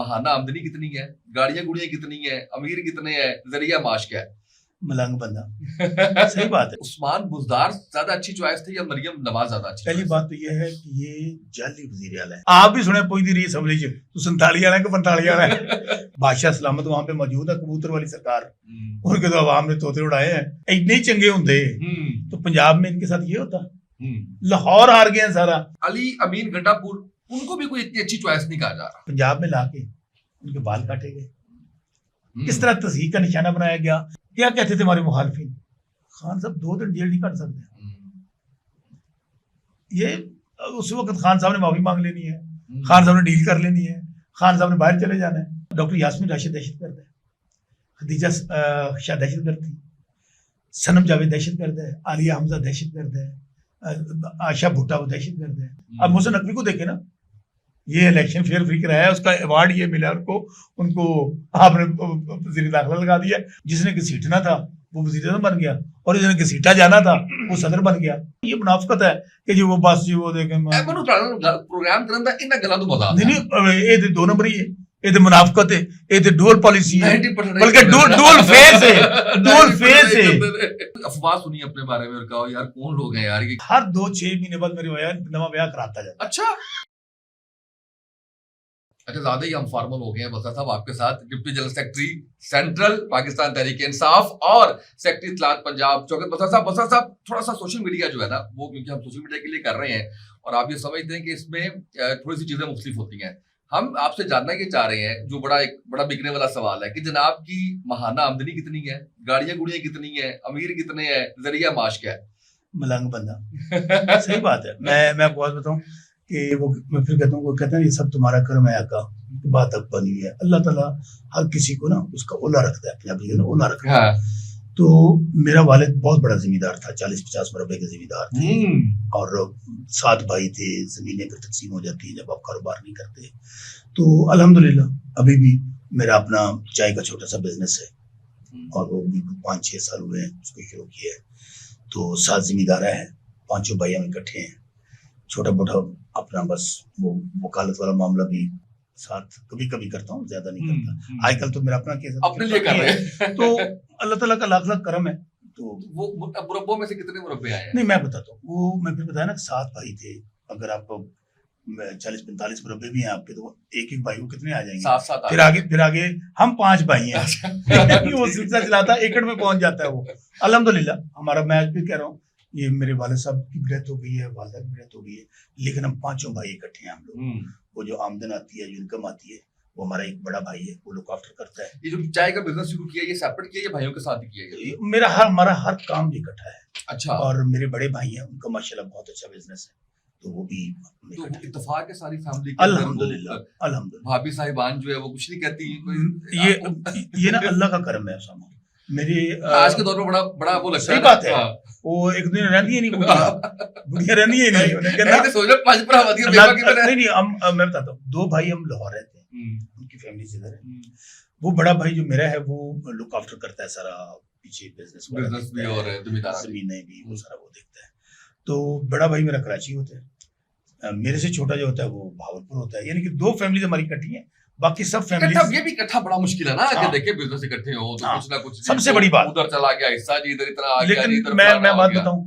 महाना आमदनी कितनी है, गाड़ियां गुड़ियां कितनी है, अमीर कितने हैं, जरिया माश क्या है? मलंग बंदा। सही बात है। उस्मान बुज़दार ज्यादा अच्छी चॉइस थी या मरियम नवाज ज्यादा अच्छी? पहली बात तो यह है कि ये जाली वजीर आला है। आप भी सुने पहुंचती रही असम्बली च तो 47 आना है कि 45 आना है। बादशाह सलामत वहां पे मौजूद है, कबूतर वाली सरकार, उनके तो अवाम ने तोते उड़ाए हैं। इतने ही चंगे होंगे तो पंजाब में इनके साथ ये होता। लाहौर हार गए हैं सारा। अली अमीन गंडापुर, उनको भी कोई इतनी अच्छी चॉइस नहीं कहा जा रहा। पंजाब में लाके उनके बाल काटे गए, किस तरह तस्हीक का निशाना बनाया गया। क्या कहते थे हमारे मुखालफिन, खान साहब 2 दिन जेल नहीं काट सकते। ये उस वक्त खान साहब ने माफी मांग लेनी है, खान साहब ने डील कर लेनी है, खान साहब ने बाहर चले जाना है। डॉक्टर यास्मीन राशिद दहशतगर्द है, खदीजा शाह दहशतगर्द थी, सनम जावेद दहशतगर्द है, आलिया हमजा दहशतगर्द है, आशा भुट्टा वो दहशतगर्द है। अब मोहसिन नकवी को देखे ना, ये इलेक्शन फेयर फ्री कराया, उसका अवार्ड ये मिला उनको आपने वज़ीर दाखिला लगा दिया। जिसने घसीटना था वो वज़ीर बन गया और जिसने घसीटा जाना था वो सदर बन गया। ये मुनाफिकत है कि जी वो बस जी वो देखे प्रोग्राम करन दा इन्ना गल्लां तो मजा आता नहीं, ये 2 नंबर ही है, ये तो मुनाफिकत है, ये तो डुअल पॉलिसी है, बल्कि डुअल फेस है, डुअल फेस है। अफवाह सुनी अपने बारे में और कहा यार कौन लोग हैं यार ये। हर 2-6 महीने बाद मेरे नवा ब्याह कराता जाता। अच्छा ज्यादा ही हम फॉर्मल हो गए हैं। बसा साहब आपके साथ deputy general secretary central Pakistan Tehreek Insaf और सेक्रेटरी इत्तलात पंजाब शौकत बसा साहब थोड़ा सा सोशल मीडिया जो है ना वो, क्योंकि हम सोशल मीडिया के लिए कर रहे हैं और आप ये समझते हैं कि इसमें थोड़ी सी चीजें मुख्तलिफ होती हैं। हम आपसे जानना ये चाह रहे हैं, जो बड़ा बिकने वाला सवाल है कि जनाब की महाना आमदनी कितनी है, गाड़ियां गुड़ियां कितनी है, अमीर कितने हैं, जरिया माश क्या है? मलंग बंदा। सही बात है। मैं आपको बात बताऊं कि वो मैं फिर कहता हूँ, वो कहते हैं ये सब तुम्हारा कर्म है आका, बात अब बनी हुई है। अल्लाह ताला हर किसी को ना उसका ओला रखता है, अपने आप ओला रखता है। तो मेरा वालिद बहुत बड़ा जिम्मेदार था, 40-50 मरबे के जिम्मेदार थे और 7 भाई थे। जमीनें पर तकसीम हो जाती है जब आप कारोबार नहीं करते। तो अल्हम्दुलिल्लाह अभी भी मेरा अपना चाय का छोटा सा बिजनेस है और वो भी 5-6 साल हुए हैं उसको शुरू किया है। तो 7 जिम्मेदार हैं, 5 भाई हम इकट्ठे हैं। छोटा मोटा अपना बस वो वकालत वाला मामला भी साथ कभी कभी करता हूँ, ज्यादा नहीं करता। आजकल तो मेरा अपना केस अपने लिए कर रहे हैं। तो अल्लाह ताला का लाख लाख करम है। तो वो मुरब्बों में से कितने मुरब्बे आए हैं? नहीं मैं बताता हूँ, वो मैं फिर बताया ना 7 भाई थे। अगर आपको 40-45 मुरब्बे भी हैं आपके, तो एक भाई को कितने आ जाएंगे? 7 फिर आगे हम 5 भाई हैं। वो सिलसिला चलाता है, एकड़ में पहुंच जाता है वो। अल्हम्दुलिल्लाह हमारा, मैं आज भी कह रहा हूँ, ये मेरे वाले साहब की डेथ हो गई है, वालिदा की डेथ हो गई है, लेकिन हम 5 भाई इकट्ठे हैं हम लोग। वो जो आमदन आती है, जो इनकम आती है, वो हमारा एक बड़ा भाई है, वो लुक आफ्टर करता है। ये जो चाय का बिजनेस शुरू किया, ये सेपरेट किया या भाइयों के साथ ही किया? हमारा हर काम इकट्ठा है। अच्छा। और मेरे बड़े भाई हैं, उनका माशाल्लाह बहुत अच्छा बिजनेस है, तो वो भी तो इत्तेफाक है सारी फैमिली के। अल्हम्दुलिल्लाह भाभी साहिबान जो है वो कुछ नहीं कहती। ये ना अल्लाह का करम है। मेरे आज के दौर में बड़ा वो लगता है। सही बात है। वो एक दिन रहती है नहीं, बुढ़िया रहती है नहीं। मैं बताता हूँ, 2 भाई हम लाहौर रहते हैं, उनकी फैमिली इधर है। वो बड़ा भाई जो मेरा है वो लुक आफ्टर करता है सारा पीछे बिजनेस भी और जमीनें भी, वो सारा वो देखता है। तो बड़ा भाई मेरा कराची होता है, मेरे से छोटा जो होता है वो भावलपुर होता है। यानी कि 2 फैमिली हमारी इकट्ठी है, बाकी सब फैमिली। ये भी इकट्ठा बड़ा मुश्किल है ना, कि देखिए बिजनेस इकट्ठे हो तो कुछ ना कुछ सबसे बड़ी बात उधर चला गया हिस्सा जी, इधर इतना आ गया। लेकिन मैं बात बताऊं,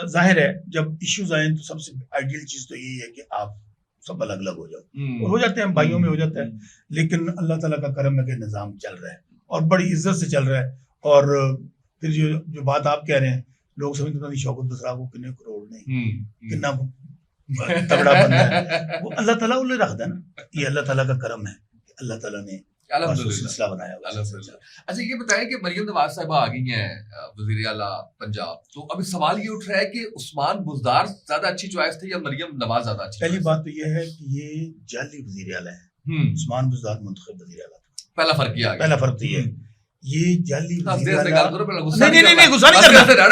जाहिर है जब इश्यूज आए तो सबसे आइडियल चीज तो यही है कि आप सब अलग अलग हो जाओ, और हो जाते हैं, भाइयों में हो जाता है। लेकिन अल्लाह ताला का करम है कि निजाम चल रहा है और बड़ी इज्जत से चल रहा है। और फिर जो बात आप कह रहे हैं, लोग समझते शौकत बसरा को कितने करोड़ नहीं, कितना तगड़ा बंदा है, वो अल्लाह ताला उन्हें रखता है ना। ये अल्लाह ताला का करम है, अल्लाह ताला ने सिलसिला बनाया। अच्छा ये बताएं कि मरियम नवाज साहिबा आ गई हैं वज़ीर आला पंजाब, तो अभी सवाल ये उठ रहा है कि उस्मान बुज़दार ज्यादा अच्छी चॉइस थी या मरियम नवाज ज्यादा अच्छी? पहली बात तो ये है कि ये जाली वज़ीर आला है, उस्मान बुज़दार मुंतखब वज़ीर आला था। पहला फर्क तो ये जाली वज़ीर आला, नहीं गुस्सा नहीं करना,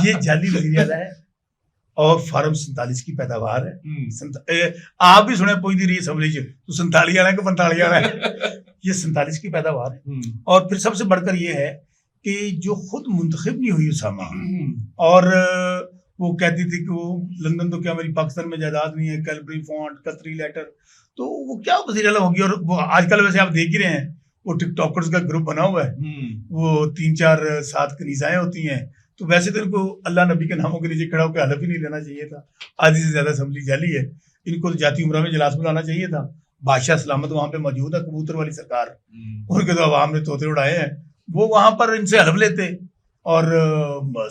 ये जाली वज़ीर आला है और फार्म 47 की पैदावार है। आप भी सुने पहुंचती रही असम्बली च तो 47 आना है कि 45 आना है। ये 47 की पैदावार है। और फिर सबसे बढ़कर ये है कि जो खुद मुंतखब नहीं हुई उसामा, और वो कहती थी कि वो लंदन तो क्या मेरी पाकिस्तान में जायदाद नहीं है, कैलबरी फॉन्ट, कतरी लेटर, तो वो क्या वज़ीर आला होगी। और वो आजकल वैसे आप देख ही रहे हैं, वो टिकटॉकर्स का ग्रुप बना हुआ है, वो 3-4-7 कनीज़ाएं होती हैं। तो वैसे तो इनको अल्लाह नबी के नामों के नीचे खड़ा होकर हलफ ही नहीं लेना चाहिए था। आधी से ज्यादा असम्बली जाली है, इनको तो जाती उम्रा में जलास बुलाना चाहिए था। बादशाह सलामत वहां पे मौजूद है, कबूतर वाली सरकार, उनके तो अवाम ने तोते उड़ाए हैं, वो वहां पर इनसे हलफ लेते और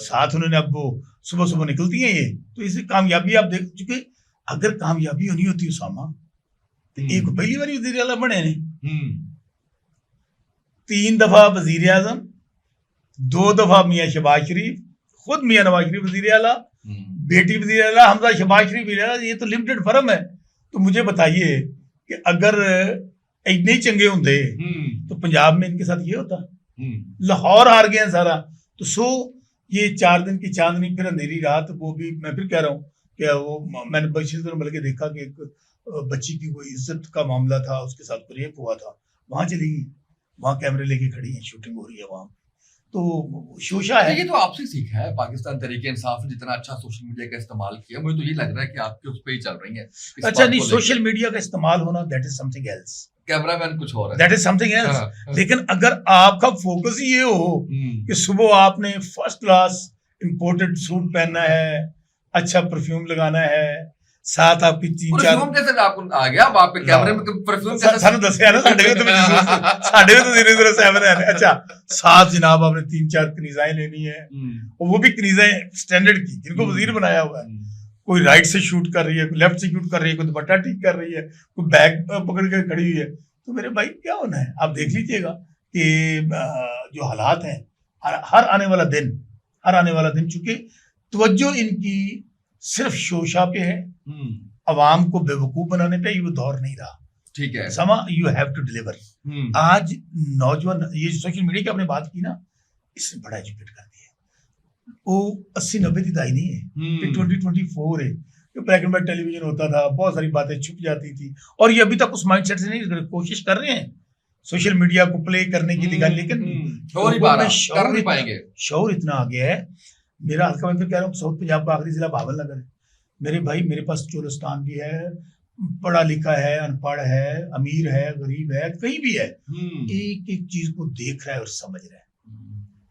साथ उन्होंने अब वो सुबह सुबह निकलती हैं ये। तो इसी कामयाबी आप देख चुके। अगर कामयाबी होनी होती उसामा तो एक पहली बार वज़ीर आला बने ने, 3 दफा वज़ीर आज़म, 2 दफा मियाँ शहबाज शरीफ, खुद मियाँ नवाज शरीफ वज़ीर आला, बेटी वज़ीर आला हमजा शहबाज शरीफ वज़ीर आला। ये तो लिमिटेड फर्म है। तो मुझे बताइए कि अगर इतने ही चंगे होंगे तो पंजाब में इनके साथ ये होता। लाहौर हार गए हैं सारा। तो ये 4 दिन की चांदनी फिर अंधेरी रात, वो भी मैं फिर कह रहा हूँ कि वो मैंने बल्कि देखा कि एक बच्ची की कोई इज्जत का मामला था, उसके साथ रेप हुआ था, वहां चली गई, वहां कैमरे लेके खड़ी हैं, शूटिंग हो रही है वहां। तो शोशा है। ये तो आपसे सीखा है, पाकिस्तान तहरीक इंसाफ ने जितना अच्छा सोशल मीडिया का इस्तेमाल किया, मुझे तो ये लग रहा है कि आपके उस पे ही चल रही है। अच्छा नहीं, सोशल मीडिया का इस्तेमाल होना that is something else, cameraman कुछ और है, दैट इज समथिंग एल्स। लेकिन अगर आपका फोकस ही ये हो कि सुबह आपने फर्स्ट क्लास इंपोर्टेड सूट पहनना है, अच्छा परफ्यूम लगाना है, साथ आपकी 3-4 परफ्यूम कैसे आपको आ गया? आप पे कैमरे में परफ्यूम कैसे? सानू दसया ना, साडे तो धीरे-धीरे सामने आ रहे। अच्छा, साथ जनाब आपने 3-4 कनीज़ाएं लेनी है, और वो भी कनीज़ाएं स्टैंडर्ड की, जिनको वजीर बनाया हुआ है। कोई राइट से शूट कर रही है, कोई लेफ्ट से शूट कर रही है, कोई दुपट्टा ठीक कर रही है, कोई बैग पकड़ के खड़ी हुई है। तो मेरे भाई क्या होना है? आप देख लीजिएगा कि जो हालात हैं, हर आने वाला दिन चूंकि तवज्जो इनकी सिर्फ शोशा पे है, अवाम को बेवकूफ बनाने पे, ये वो दौर नहीं रहा। ठीक है, समा यू हैव टू डिलीवर। आज नौजवान, ये सोशल मीडिया की आपने बात की ना, इसने बड़ा एजुकेट कर दिया। वो 80-90 की दाई नहीं है, 2024 है। ब्लैक एंड व्हाइट टेलीविजन होता था, बहुत सारी बातें छुप जाती थी, और ये अभी तक उस माइंडसेट से नहीं, कोशिश कर रहे हैं सोशल मीडिया को प्ले करने की दिखा, लेकिन शौर इतना आ गया है। मेरा हल्का मैं फिर कह रहा हूँ, साउथ पंजाब का आखिरी जिला भावलनगर है मेरे भाई। मेरे पास चोलिस्तान भी है, पढ़ा लिखा है, अनपढ़ है, अमीर है, गरीब है, कहीं भी है, एक एक चीज को देख रहा है और समझ रहा है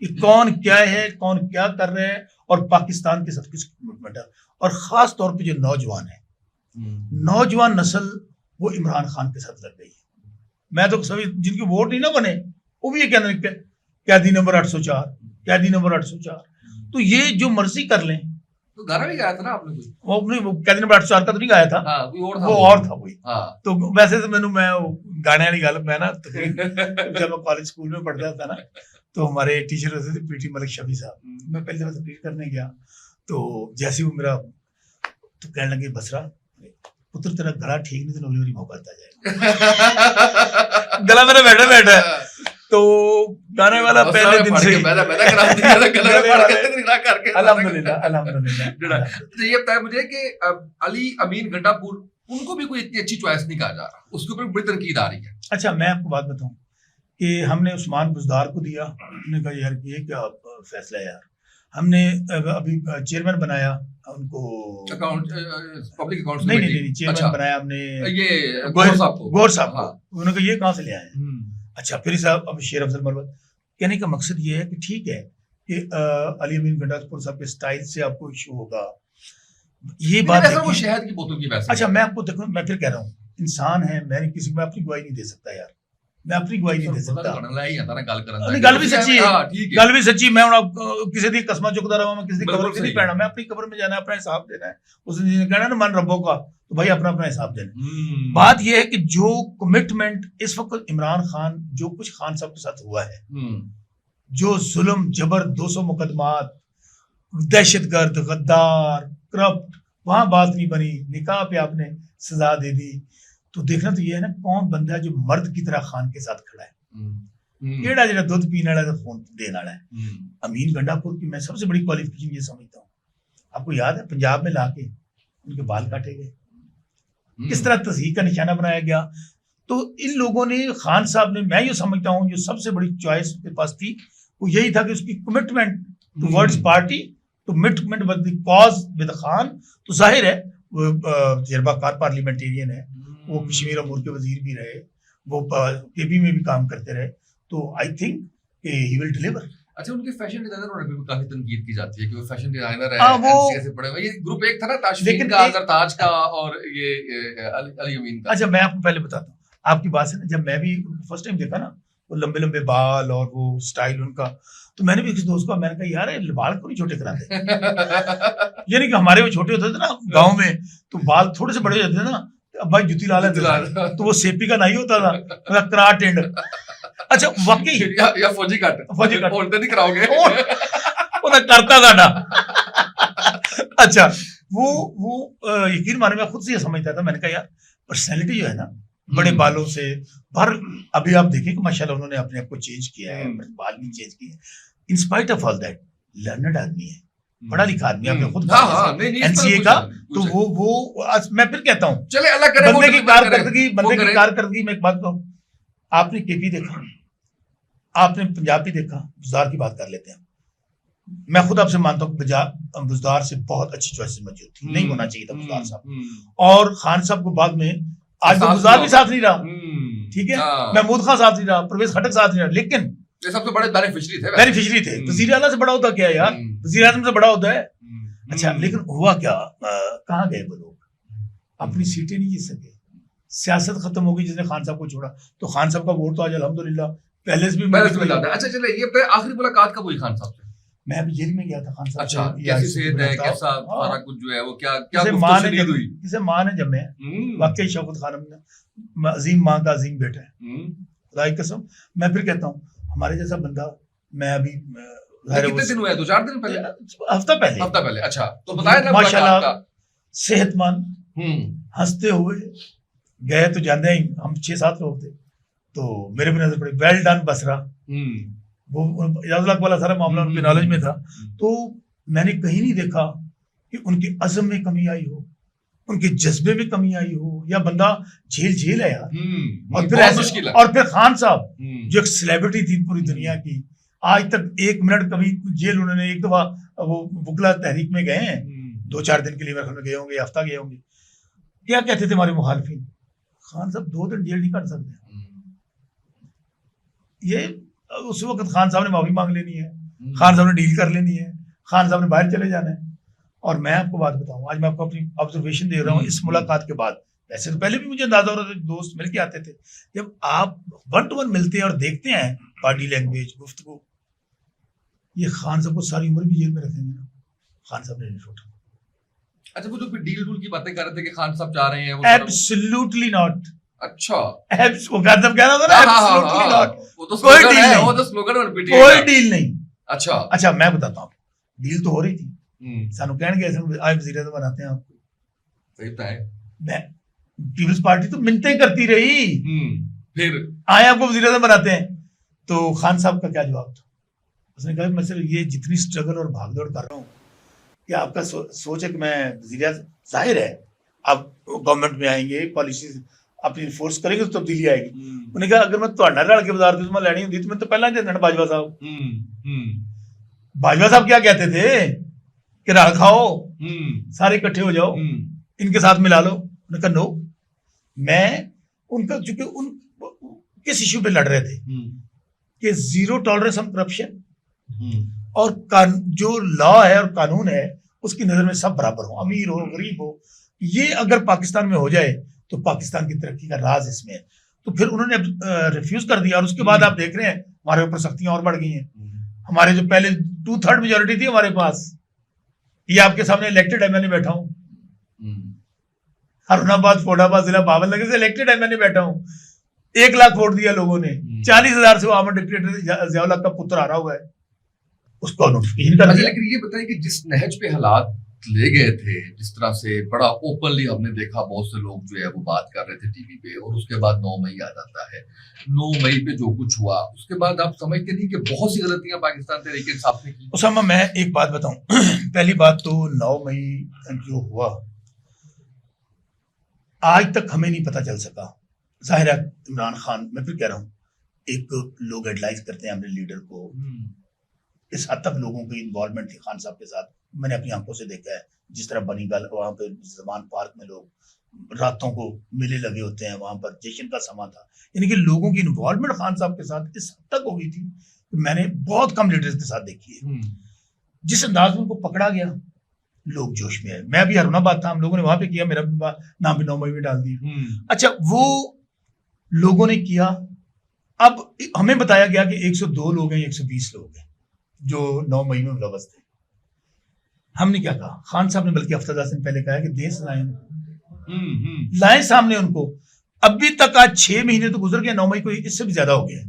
कि कौन क्या है, कौन क्या कर रहा है, और पाकिस्तान के साथ किसकी कमिटमेंट है। और खास तौर पे जो नौजवान है, नौजवान नस्ल, वो इमरान खान के साथ लग गई है। मैं तो सभी जिनके वोट नहीं ना बने, वो भी ये कहने लगते हैं कैदी नंबर 804, कैदी नंबर 804। तो ये जो मर्जी कर लें। तो गाना भी गाया था ना आपने? वो कैदी नंबर 804 का तो नहीं गाया था, कोई और था, वो और था कोई। तो वैसे तो मैं गाने वाली गल, मैं ना जब मैं कॉलेज स्कूल में पढ़ता था ना, तो हमारे टीचर होते थे पीटी मलिक शफी साहब। मैं पहली दफा तकरीर करने गया, तो जैसे वो मेरा तो कहने लगे, बसरा पुत्र तेरा गला ठीक नहीं, तो नौकरी वाली मौका आता जाएगा। गला मेरा बैठा तो गाने वाला पहले दिन से अल्हम्दुलिल्लाह। ये बताया मुझे कि अली अमीन गंडापुर, उनको भी कोई इतनी अच्छी चॉइस नहीं कहा जा रहा, उसके ऊपर बड़ी तनकीद आ रही है। अच्छा, मैं आपको बात बताऊं कि हमने उस्मान बुजदार को दिया, हमने कहा यार ये क्या फैसला है यार। हमने अभी चेयरमैन बनाया उनको, पब्लिक अकाउंट्स नहीं चेयरमैन बनाया हमने, ये गौर साहब को। उन्होंने कहा ये कहाँ से ले आए? अच्छा, फिर साहब अब शेर अफजल मरवत। कहने का मकसद ये है कि ठीक है कि अली अमीन गंडापुर साहब के स्टाइल से आपको इशू होगा, ये बात है। वो शहद की बोतल की वैसे। अच्छा, मैं आपको देखो, मैं फिर कह रहा हूँ, इंसान है, मैं किसी को अपनी गवाही नहीं दे सकता यार, मैं अपनी गवाही नहीं दे सकता। गल भी सच्ची है, गल भी सच्ची। मैं किसी दी कसमा चुकदा रहा, मैं किसी दी कब्र से नहीं पैना, मैं अपनी कब्र में जाना है, अपना हिसाब देना है। उसने कहना ना मन रब्बों का, तो भाई अपना अपना हिसाब देना। बात यह है कि जो कमिटमेंट इस वक्त इमरान खान, जो कुछ खान साहब के साथ हुआ है, जो जुल्म जबर, 200 मुकदमात, दहशतगर्द, गद्दार, करप्ट, वहां बात नहीं बनी, निकाह पे आपने सजा दे दी। तो देखना तो ये है ना, कौन बंदा है जो मर्द की तरह खान के साथ खड़ा है, केड़ा जो दूध पीने वाला, खून देने वाला है। अमीन गंडापुर की मैं सबसे बड़ी क्वालिफिकेशन ये समझता हूँ, आपको याद है पंजाब में लाके उनके बाल काटे गए, किस तरह तस्हीक का निशाना बनाया गया। तो इन लोगों ने, खान साहब ने, मैं ये समझता हूँ जो सबसे बड़ी चॉइस उसके पास थी वो यही था कि उसकी कमिटमेंट टुवर्ड्स पार्टी, तो commitment with the cause with Khan. तो जाहिर है वो तजर्बाकार पार्लियामेंटेरियन है, वो कश्मीर अमूर के वजीर भी रहे, वो केपी में भी काम करते रहे, तो I think he will deliver. अच्छा, उनके फैशन डिजाइनर और अभी भी काफी तनकीद की जाती है कि वो फैशन डिजाइनर है, हाँ, वो NCA से पढ़े हुए। ये ग्रुप एक था ना, ताशफीन लेकिन का, एक- जरताज का और ये अली अमीन का। अच्छा मैं आपको पहले बताता हूँ, आपकी बात से ना, जब मैं भी फर्स्ट टाइम देखा ना वो लंबे लंबे बाल और वो स्टाइल उनका, तो मैंने भी किसी दोस्त को मैंने कहा यार ये बाल क्यों नहीं छोटे कराते। यानी कि हमारे भी छोटे होते थे ना गांव में, तो बाल थोड़े से बड़े हो जाते थे ना, तो अब भाई जुती ला लेते थे, तो वो सेपी का नहीं होता था, मतलब कराट एंड। अच्छा वाकई या फौजी कट, फौजी कट। उल्टे नहीं कराओगे। वो तो करता था ना। अच्छा वो यकीन माने मैं खुद से ये समझता था, मैंने कहा यार पर्सनैलिटी जो है ना बड़े बालों से, पर अभी आप देखें कि माशाल्लाह उन्होंने अपने आप को चेंज किया है, बाल भी चेंज किए, in spite of all that learned आदमी है, पढ़ा लिखा आदमी, आपने खुद हाँ हाँ, नहीं नहीं, एनसीए का, तो वो आज मैं फिर कहता हूँ चले अल्लाह करे बंदे की करे। कारकर्दगी में एक बात कहूँ, आपने केपी देखा, आपने पंजाब भी देखा, बुज़दार की बात कर लेते हैं, मैं खुद आपसे मानता हूँ बुज़दार से बहुत अच्छी चॉइसेस मौजूद थी, नहीं होना चाहिए था बुज़दार साहब, और खान साहब को बाद में, आज वो बुज़दार भी साथ नहीं रहा, ठीक है, महमूद खान साथ नहीं रहा, परवेज खटक साथ नहीं रहा, लेकिन ये सबसे बड़े बेनिफिशियरी थे। वज़ीर आला से बड़ा होता क्या है यार, वज़ीर आज़म से बड़ा होता है। अच्छा लेकिन हुआ क्या, कहाँ गए वो लोग, अपनी सीटें नहीं जीत सके, सियासत खत्म हो गई, जिसने खान साहब को छोड़ा, तो खान साहब का वोट तो आज अल्हम्दुलिल्लाह पहले से भी मिलता है। अच्छा चले, ये आखिरी मुलाकात कब हुई खान साहब से? मैं अभी जेल में गया था खान साहब। अच्छा, कैसी सेहत है, कैसा सारा कुछ जो है वो, क्या क्या गुफ्तगू हुई? किसे मां ने जमे, वाकई शौकत खानम ने अजीम मां का अजीम बेटा है, खुदा की कसम। मैं फिर कहता हूँ हमारे जैसा बंदा, मैं अभी कितने दिन हुए, 2-4 दिन पहले, हफ्ता पहले। अच्छा तो बताया ना माशाल्लाह सेहतमंद, हंसते हुए गए, तो जानते ही हम 6-7 लोग थे, तो मेरे भी नजर पड़ी, वेल डन बसरा, वो याद वाला सारा मामला उनके नॉलेज में था, तो मैंने कहीं नहीं देखा कि उनके अज़म में कमी आई हो, उनके जज्बे में कमी आई हो, या बंदा झेल है यार। और फिर खान साहब जो एक सेलिब्रिटी थी पूरी दुनिया की, आज तक 1 मिनट कभी जेल, उन्होंने एक दफा वो बुकला तहरीक में गए हैं, 2-4 दिन के लिए मेरे गए होंगे, हफ्ता गए होंगे, क्या कहते थे हमारे मुखालफिन, खान साहब 2 दिन जेल नहीं कर सकते। ये उस वक्त खान साहब ने माफी मांग लेनी है, खान साहब ने डील कर लेनी है, खान साहब ने बाहर चले जाना है। और मैं आपको बात बताऊं, आज मैं आपको अपनी ऑब्जर्वेशन दे रहा हूँ इस मुलाकात के बाद, वैसे तो पहले भी मुझे अंदाजा हो रहा था, दोस्त मिल के आते थे, जब आप 1 to 1 मिलते हैं और देखते हैं बॉडी लैंग्वेज, गुफ्तगू, ये खान साहब को सारी उम्र भी जेल में रखेंगे ना, खान साहब ने नहीं छोड़ा। अच्छा, वो जो डील रूल की बातें कर रहे थे कि खान साहब चाह रहे हैं, एब्सोल्युटली नॉट। अच्छा, वो खान साहब कह रहा था ना, एब्सोल्युटली नॉट, वो तो स्लोगन है, वो तो स्लोगन और पीटी, कोई डील नहीं। अच्छा मैं बताता हूँ, डील तो हो रही थी, सानू कहने गए आज वज़ीर आज़म बनाते हैं आपको, सही तो है, मैं पीपल्स पार्टी तो मिन्नतें करती रही, फिर आए आपको वज़ीर आज़म बनाते हैं, तो खान साहब का क्या जवाब था, उसने कहा मैं सिर्फ ये जितनी स्ट्रगल और भागदौड़ कर रहा हूँ, कि आपका सोच है कि मैं वज़ीर आज़म, जाहिर है आप गवर्नमेंट में आएंगे, पॉलिसी अपनी फोर्स करेंगे तो तब्दीली आएगी। उन्होंने कहा अगर मैं तुहाडे नाल के वज़ारत मैं लैनी होंदी तो मैं तो पहला दे देना बाजवा साहब। बाजवा साहब क्या कहते थे कि राल खाओ, सारे इकट्ठे हो जाओ, इनके साथ मिला लो। उन्होंने कहा नो, मैं उनका, चूंकि उन किस इश्यू पे लड़ रहे थे कि 0 टॉलरेंस ऑन करप्शन, और जो लॉ है और कानून है उसकी नजर में सब बराबर हो, अमीर हो गरीब हो, ये अगर पाकिस्तान में हो जाए तो पाकिस्तान की तरक्की का राज इसमें है। तो फिर उन्होंने रिफ्यूज कर दिया, और उसके बाद आप देख रहे हैं हमारे ऊपर सख्तियां और बढ़ गई हैं। हमारे जो पहले 2/3 मेजोरिटी थी हमारे पास, ये आपके सामने इलेक्टेड एमएलए बैठा हूं, हरुणाबाद फोडाबाद जिला बावलनगर से इलेक्टेड एमएलए बैठा हूं, 1 लाख वोट दिया लोगों ने, 40,000 से वो आमद डिक्टेटर ज़ियाउल हक का पुत्र आ रहा हुआ है, उसको नोटिफिकेशन कर दिया। लेकिन ये बताइए कि जिस नहज पे हालात ले गए थे, जिस तरह से बड़ा ओपनली हमने देखा, बहुत से लोग जो है वो बात कर रहे थे टीवी पे, और उसके बाद 9 मई आ जाता है, 9 मई पे जो कुछ हुआ उसके बाद आप समझते नहीं कि बहुत सी गलतियां पाकिस्तान तहरीक इंसाफ ने की? उसामा मैं एक बात बताऊं, पहली बात तो 9 मई जो हुआ आज तक हमें नहीं पता चल सका। जाहिर है इमरान खान, मैं फिर कह रहा हूँ, एक लोग एडलाइज करते हैं अपने लीडर को, इस हद तक लोगों की इन्वॉल्वमेंट थी खान साहब के साथ, मैंने अपनी आंखों से देखा है, जिस तरह बनी गल वहाँ पे जमान पार्क में लोग रातों को मेले लगे होते हैं, वहां पर जश्न का समा था। यानी कि लोगों की इन्वॉल्वमेंट खान साहब के साथ इस हद तक हो गई थी कि मैंने बहुत कम लीडर्स के साथ देखी है। जिस अंदाज में उनको पकड़ा गया, लोग जोश में आए। मैं भी हरुणाबाद था, हम लोगों ने वहां पे किया, मेरा भी नाम भी 9 मई में डाल दिया। अच्छा, वो लोगों ने किया। अब हमें बताया गया कि 102 लोग हैं, 120 लोग हैं जो 9 मई में मुलव्वस थे। हमने क्या कहा, खान साहब ने बल्कि हफ्ता 10 दिन पहले कहा कि देश लाए सामने उनको। अभी तक आज 6 महीने तो गुजर गए, 9 मई को इससे भी ज्यादा हो गया।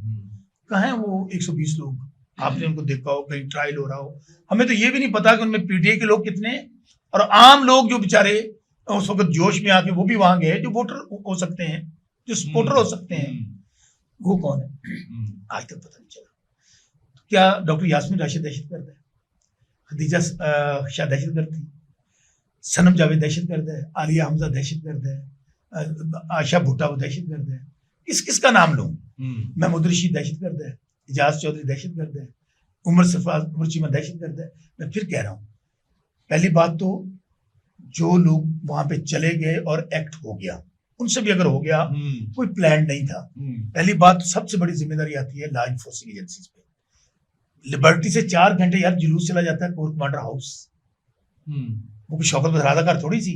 कहाँ है वो 120 लोग? आपने उनको देखा हो, कहीं ट्रायल हो रहा हो? हमें तो ये भी नहीं पता कि उनमें पीटीआई के लोग कितने हैं, और आम लोग जो बेचारे उस वक्त जोश में आके वो भी वहां गए, जो वोटर हो सकते हैं, जो सपोर्टर हो सकते हैं, वो कौन है? आज तक पता नहीं चला। क्या डॉक्टर यास्मीन राशिद दहशतगर्द है? खदीजा शाह दहशतगर्द थी? सनम जावेद दहशतगर्द है? आलिया हमजा दहशतगर्द है? आशा भुट्टा वो दहशतगर्द है? किस किस का नाम लूं? महमूद रशीद दहशतगर्द है? इजाज चौधरी दहशतगर्द है? उमर चीमा दहशतगर्द है? मैं फिर कह रहा हूं, पहली बात तो जो लोग वहां पे चले गए और एक्ट हो गया, उनसे भी अगर हो गया, कोई प्लान नहीं था। पहली बात, सबसे बड़ी जिम्मेदारी आती है लॉ इन्फोर्सिंग एजेंसीज पे। लिबर्टी से 4 घंटे यार जुलूस चला जाता है कोर कमांडर हाउस। वो शौकत बसरा का घर थोड़ी सी,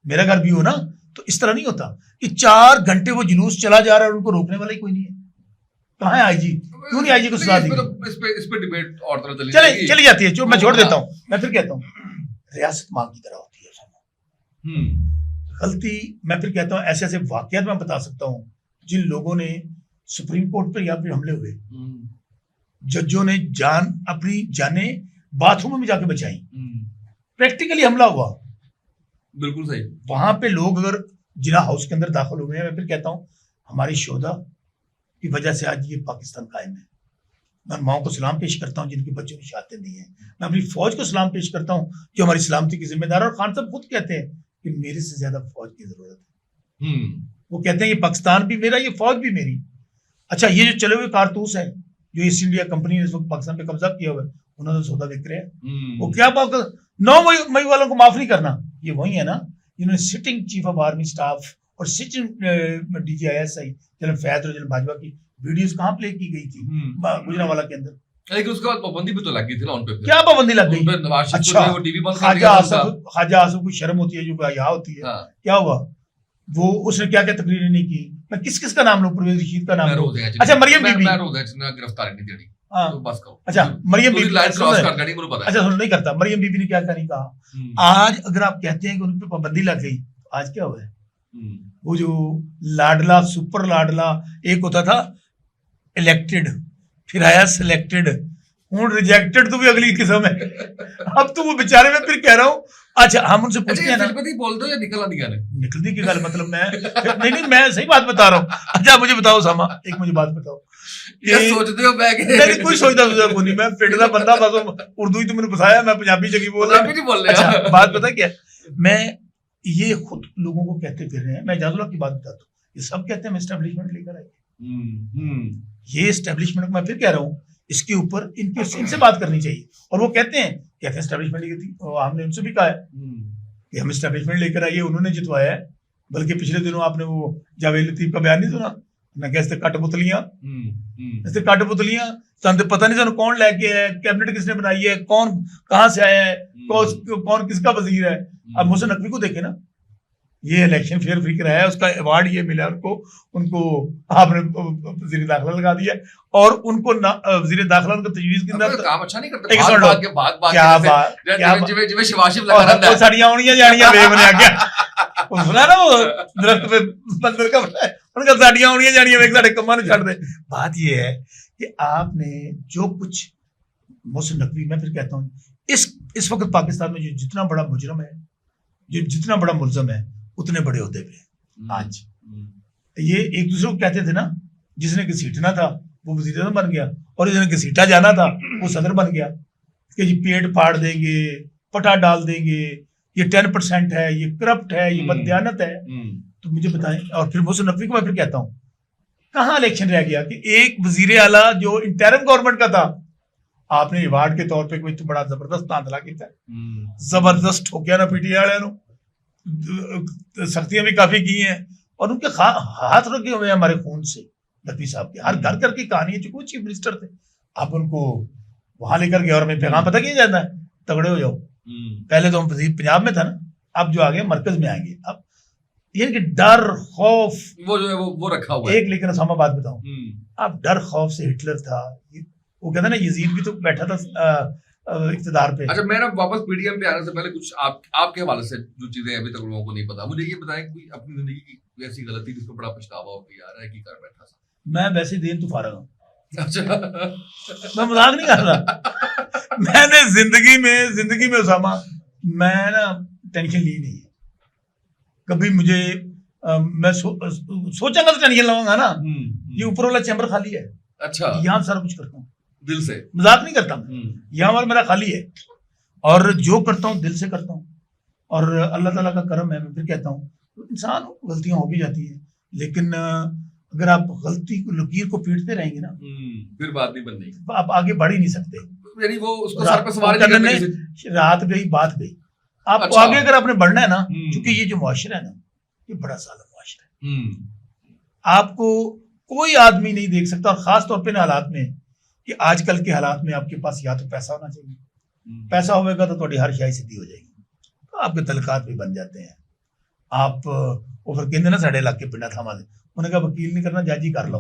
मेरा घर भी हो ना, तो इस तरह नहीं होता कि 4 घंटे वो जुलूस चला जा रहा है और उनको रोकने वाला ही कोई नहीं है। कहाँ है आईजी? क्यों नहीं आईजी को सजा दी? इस पे डिबेट और तरह चली जाती है। मैं छोड़ देता हूँ। मैं फिर कहता हूँ, रियासत मांग की तरह होती है। गलती, मैं फिर कहता हूँ, ऐसे ऐसे वाकयात मैं बता सकता हूँ जिन लोगों ने सुप्रीम कोर्ट पर या फिर हमले हुए, जजों ने अपनी जाने बाथरूम में जाके बचाई, प्रैक्टिकली हमला हुआ। बिल्कुल सही। वहां पे लोग अगर जिना हाउस के अंदर दाखिल हुए हैं, मैं फिर कहता हूँ हमारी शोधा की वजह से आज ये पाकिस्तान कायम है। मैं माओ को सलाम पेश करता हूँ जिनके बच्चों की शादी दी है। मैं अपनी फौज को सलाम पेश करता हूँ जो हमारी सलामती की जिम्मेदार है। और खान साहब खुद कहते हैं कि मेरे से ज्यादा फौज की जरूरत है। वो कहते हैं ये पाकिस्तान भी मेरा, ये फौज भी मेरी। अच्छा, ये जो चले हुए कारतूस है जो ईस्ट इंडिया कंपनी ने इस वक्त पाकिस्तान पे कब्जा किया हुआ है, उन्होंने तो सौदा बिक रहे हैं। वो क्या बात, 9 मई वालों को माफ नहीं करना। ये वही है ना जिन्होंने sitting chief of army staff और सिटिंग DGISI जनरल फैज और जनरल बाजवा की वीडियोस कहाँ प्ले की गई थी गुजरांवाला के अंदर। लेकिन उसके बाद पाबंदी भी तो लग गई थी ना उन पे। क्या पाबंदी लग गई? अच्छा, वो टीवी बंद कर दिया। ख्वाजा आसिफ को शर्म होती है जो यहाँ होती है। क्या हुआ? वो उसने क्या क्या तकरीरें नहीं की। मैं किस किस का नाम लूं? परवेज रशीद का नाम लूं? अच्छा, मरियम बीबी गिरफ्तार नहीं देनी। तो बस कहो। अच्छा, मरियम बीबी लाइन क्रॉस कर गई, मुझे पता है। अच्छा, सुन, नहीं करता। मरियम बीबी ने क्या नहीं कहा। आज अगर आप कहते हैं कि उन पे पाबंदी लग गई, आज क्या हुआ है? वो जो लाडला, सुपर लाडला, एक होता था इलेक्टेड, फिर आया सिलेक्टेड, हूं रिजेक्टेड, तो भी अगली किस्म है। अब तो वो बेचारे, मैं फिर कह रहा हूँ। अच्छा, हम उनसे पूछते हैं ना, बोल दो या निकलने की गल, मतलब मैं नहीं, मैं सही बात बता रहा हूँ। अच्छा, मुझे बताओ सामा, एक मुझे बात बताओ, ये सोचते हो मैं कोई सोचता नहीं, मैं पिंड का बंदा, बस उर्दू ही तो मैंने फसाया, मैं पंजाबी जगह बोल रहा। अच्छा, बात पता क्या, मैं ये खुद लोगों को कहते फिर रहे हैं। मैं इजाजुल्लाह की बात बताता हूँ, ये सब कहते हैं हम एस्टेब्लिशमेंट लेकर आए। ये एस्टेब्लिशमेंट, मैं फिर कह रहा हूँ, इसके ऊपर इनसे बात करनी चाहिए। और वो कहते हैं कि एस्टेब्लिशमेंट लेकर थी, हमने उनसे भी कहा है कि हम एस्टेब्लिशमेंट लेकर आइए, उन्होंने जितवाया है। बल्कि पिछले दिनों आपने वो जावेद लतीफ का बयान नहीं सुना? ना कैसे कठपुतलियां, ऐसे कठपुतलियां, पता नहीं सानू कौन लेके है, कैबिनेट किसने बनाई है, कौन कहाँ से आया है, कौन किसका वजीर है। अब मोहसिन नकवी को देखे ना, ये इलेक्शन फेयर फ्री कराया, उसका अवार्ड ये मिला उनको आपने वजीर दाखिला लगा दिया, और उनको वजीर दाखिला उनको तजवीज के अंदर काम अच्छा नहीं करते। क्या बात जिਵੇਂ शिवाशिव लगा रहा है, साड़ियां आउणियां जानियां वे बने आगे वो सुना ना, वो दरख्त पे बंदर का उनका साड़ियां आउणियां जानियां वे साडे कम्मां नूं छड्ड दे। बात ये है कि आपने जो कुछ, मोहसिन नकवी, मैं फिर कहता हूँ, इस वक्त पाकिस्तान में जो जितना बड़ा मुजरम है, जो जितना बड़ा मुल्ज़म है, उतने बड़े होते पे आज। ये एक दूसरे को कहते थे ना, जिसने घसीटना था वो वज़ीर आज़म बन गया, और जिसने घसीटा जाना था वो सदर बन गया कि जी पेट फाड़ देंगे, पटा डाल देंगे, ये 10% है, ये करप्ट है, ये बददियानत है। तो मुझे बताएं। और फिर मोहसिन नकवी को मैं फिर कहता हूँ, कहाँ इलेक्शन रह गया कि एक वजीर आला जो इंटरिम गवर्नमेंट का था, आपने अवार्ड के तौर पर कोई तो बड़ा जबरदस्त तांदला किया, जबरदस्त ठोकिया ना पीटीआई वाले नूं, सख्तियां भी काफी की हैं और उनके हाथ रखे हुए हैं हमारे खून से। नकवी साहब के हर घर घर की कहानी है, चूंकि वो चीफ मिनिस्टर थे, आप उनको वहां लेकर गए और मैं पैगाम पता किया जाता है, तगड़े हो जाओ। पहले तो हम पंजाब में था ना, अब जो आगे मरकज में आएंगे, अब ये कि डर खौफ वो जो है वो रखा हुआ है एक। लेकिन सामा बात बताऊं, अब डर खौफ से हिटलर था, वो कहता ना यजीद भी तो बैठा था इख्तिदार पे। अच्छा, मैं ना वापस पीडीएम पे आने से पहले कुछ आपके हवाले से जो चीजें अभी तक लोगों को नहीं पता, मुझे ये बताएं कोई अपनी जिंदगी की ऐसी गलती जिसको बड़ा पछतावा हो कि यार है कि कर बैठा था। मैं वैसे दिन तो फारग हूँ, अच्छा मैं मजाक नहीं कर रहा। मैंने जिंदगी में उसामा मैं ना टेंशन ली नहीं है कभी। मुझे मैं सोचांगा तो टेंशन लूंगा ना। ये ऊपर वाला चैम्बर खाली है, अच्छा, यहाँ सारा कुछ करता हूँ दिल से, मजाक नहीं करता मैं। यहाँ वाला मेरा खाली है और जो करता हूँ दिल से करता हूँ और अल्लाह ताला का करम है। मैं फिर कहता हूँ इंसान गलतियां हो भी जाती हैं, लेकिन अगर आप गलती को लकीर को पीटते रहेंगे ना फिर बात नहीं बननी, आप आगे बढ़ ही नहीं सकते। यानी वो उसको सर पे सवार नहीं, रात गई बात गई। आपको अच्छा। आगे अगर आपने बढ़ना है ना, क्योंकि ये जो मुआशरा है ना, ये बड़ा साला मुआशरा है। आपको कोई आदमी नहीं देख सकता, और खास तौर पे ना हालात में कि आजकल के हालात में आपके पास या तो पैसा होना चाहिए, पैसा होगा तो थोड़ी हर शाही सिद्धि हो जाएगी, तो आपके तलकात भी बन जाते हैं। आप वो फिर कहते ना साढ़े इलाके पिंडा था हमारे, उन्होंने कहा वकील नहीं करना, जज ही कर लो।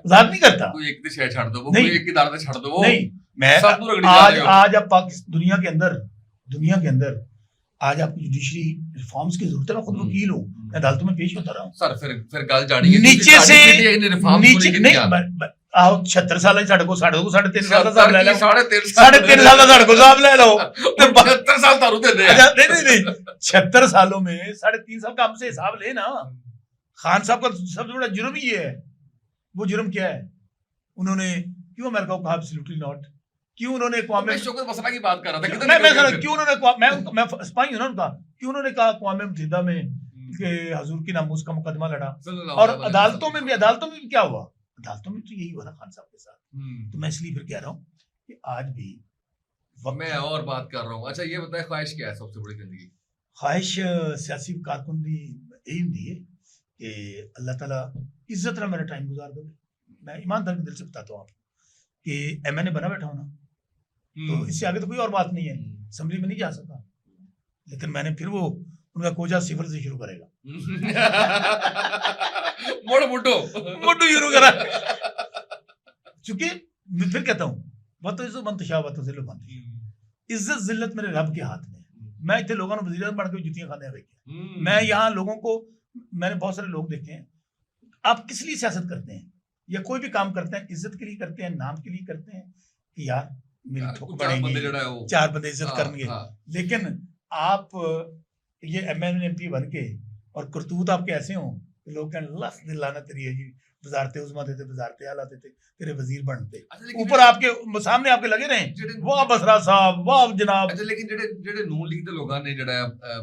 मजाक नहीं करता, कोई एक दिशा छाड़ दो, वो कोई एक की दारद छाड़ दो, वो नहीं। मैं आज आप दुनिया के अंदर आज आपकी जुडिशरी रिफॉर्म्स की जरूरत है। मैं खुद वकील हूँ, मैं अदालतों में पेश होता रहा हूँ। सर फिर गल जानी है नीचे से नीचे नहीं आओ 76 साल साढ़े को 3.5 साल का साहब ले लो, 3.5 साल का साढ़े को साहब ले लो, तो 72 साल तारू दे दे। नहीं 76 सालों में 3.5 साल का हमसे हिसाब ले ना। खान साहब का सबसे बड़ा जुर्म ही है। वो जुर्म क्या है? उन्होंने क्यों अमेरिका को कहा एब्सोल्युटली नॉट, क्यों उन्होंने शौकत बसरा की बात कर रहा था, क्यों उन्होंने मैं स्पाई हूं ना उनका, क्यों उन्होंने कहा अक़वाम मुत्तहिदा में कि हुजूर की नामूस का मुकदमा लड़ा, और अदालतों में भी क्या हुआ? अदालतों में तो यही हुआ ना खान साहब के साथ। तो मैं इसलिए फिर कह रहा हूँ कि आज भी मैं और बात कर रहा हूँ। अच्छा ये बताए ख्वाहिश क्या है सबसे बड़ी जिंदगी? ख्वाहिश सियासी कारकुनदी यही होती है कि अल्लाह ताला इज्जत ना मेरा टाइम गुजार दो। मैं ईमानदार के दिल से बताता हूँ आपको कि MNA बना बैठा हूँ ना, तो इससे आगे तो कोई और बात नहीं है। असेंबली में नहीं जा सकता, लेकिन मैंने फिर वो उनका कोजा 0 से शुरू करेगा। मोटू शुरू करा, चूंकि मैं फिर कहता हूँ इज्जत जिल्लत मेरे रब के हाथ में। मैं इतने लोगों ने वज़ीर बन के जुतियां खाने देखे। मैं यहाँ लोगों को, मैंने बहुत सारे लोग देखे हैं, आप किस लिए सियासत करते हैं या कोई भी काम करते हैं, इज्जत के लिए करते हैं, नाम के लिए करते हैं कि यार मेरी ठोक पड़ेगी, 4 बंदे इज्जत करेंगे। लेकिन आप ये MNA MP बन के और करतूत आपके ऐसे हो कि लोग कहने लफ दिलाना तेरी है जी, वजारते उज़्मा देते, वजारते आला देते, तेरे वजीर बनते, ऊपर आपके सामने आपके लगे रहे, वाह बसरा साहब, वाह जनाब। अच्छा, लेकिन जेडे नून लीग दे लोगां ने जेड़ा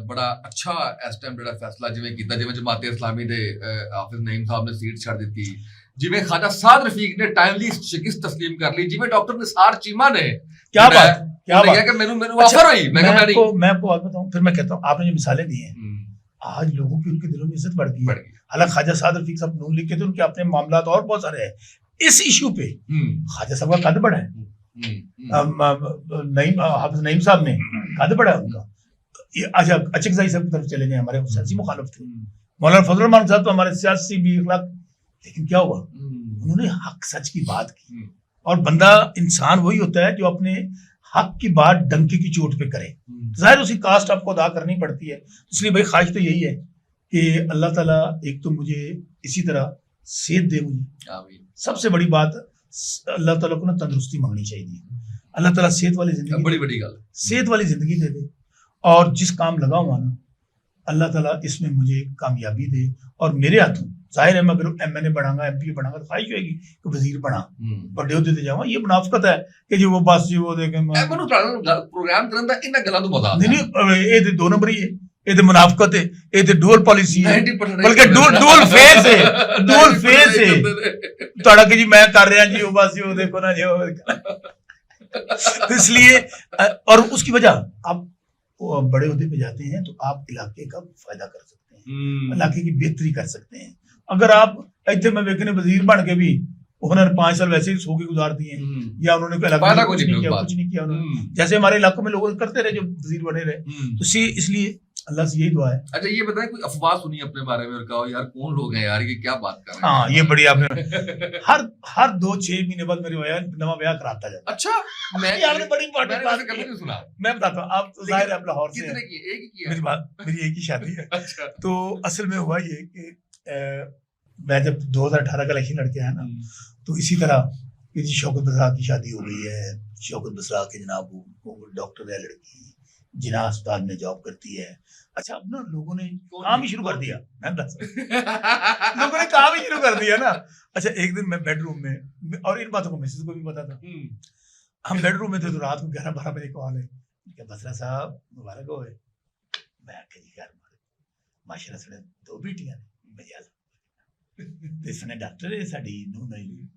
बड़ा अच्छा इस टाइम जेड़ा फैसला जिवें कीता, जिवें जमात इस्लामी दे हाफिज नईम साहब ने सीट छड़ दी, जिवें ख्वाजा साद रफीक ने टाइमली शिकस्त तस्लीम कर ली, जिवें डॉक्टर निसार चीमा ने क्या बात कि मैनू ऑफर हुई। मैं आपको बात बताऊं, फिर मैं कहता हूं आपने जो मिसालें दी हैं, आज लोगों की उनके दिलों में इज्जत बढ़ गई है। हालांकि ख्वाजा साद रफीक साहब नून लीग के थे, उनके अपने मामलात और बहुत सारे हैं। इस इशू पे ख्वाजा साहब का कद बड़ा है, हाफिज नईम साहब ने कद बड़ा है उनका। अच्छा अचकज़ई साहब की तरफ चले गए, हमारे सियासी मुखालिफ थे। मौलाना फजल रहमान साहब तो हमारे सियासी भी इखलाक, लेकिन क्या हुआ, उन्होंने हक सच की बात की। और बंदा इंसान वही होता है जो अपने हक की बात डंके की चोट पे करे, जाहिर उसी कास्ट आपको अदा करनी पड़ती है। इसलिए भाई ख्वाहिश तो यही है कि अल्लाह ताला एक तो मुझे इसी तरह सेहत दे, मुझे सबसे बड़ी बात अल्लाह ताला को ना तंदुरुस्ती मांगनी चाहिए। अल्लाह ताला सेहत वाली जिंदगी, बड़ी गल, सेहत वाली जिंदगी दे दे, और जिस काम लगा हुआ ना अल्लाह ताला इसमें मुझे कामयाबी दे। और मेरे हाथों जाहिर है मैं अगर MNA बनाऊंगा, MP बनाऊंगा, तो ख्वाहिश होगी कि वजीर बना, बड़े होते थे जाऊंगा। ये मुनाफिकत है कि जी वो बस जी वो देखे प्रोग्राम करन दा इन्ना गल्लां तो मजा नहीं, ये ते 2 नंबर ही है, ये ते मुनाफिकत है, ये ते डुअल पॉलिसी है, बल्कि डुअल फेस है, डुअल फेस है। तोड़ा कि जी मैं कर रहा जी वो बस जी वो देखो ना जी। तो इसलिए और उसकी वजह अब बड़े ओहदे पे जाते हैं तो आप इलाके का फायदा कर सकते हैं, इलाके की बेहतरी कर सकते हैं। अगर आप इतने में वेखने वजीर बन के भी उन्होंने 5 साल वैसे ही सो के गुजार दिए या उन्होंने कुछ नहीं किया उन्होंने, जैसे हमारे इलाकों में लोग करते रहे जो वजीर बने रहे। तो इसलिए अल्लाह से यही दुआ है। अच्छा ये बताएं, कोई अफवाह सुनी अपने बारे में और कहा यार कौन लोग हैं यार, ये क्या बात कर रहे हैं? हाँ ये बड़ी आपने हर 2-6 महीने बाद मेरे नवा ब्याह कराता जाता। अच्छा मैं आपने बड़ी इंपॉर्टेंट बात कभी नहीं सुना। मैं बताता हूँ, आप तो जाहिर है लाहौर से कितने की? एक ही की मेरी बात, मेरी एक ही शादी है। अच्छा तो असल में हुआ ये कि मैं जब 2018 का इलेक्शन लड़के आया ना, तो इसी तरह जी शौकत बसरा की शादी हो गई है, शौकत बसरा के जनाब वो डॉक्टर है लड़की, जिना अस्पताल में जॉब करती है। अच्छा अब ना लोगों ने काम ही शुरू कर दिया, मैं लोगों ने काम ही शुरू कर दिया ना। अच्छा एक दिन मैं बेडरूम में, और इन बातों को मिसेस को भी पता था, हम बेडरूम में थे तो रात को 11-12 बजे कॉल है कि बसरा साहब मुबारक हो। मैं आके जी यार माशाल्लाह से 2 बेटियां ने, इसने डॉक्टर है साड़ी नू नहीं।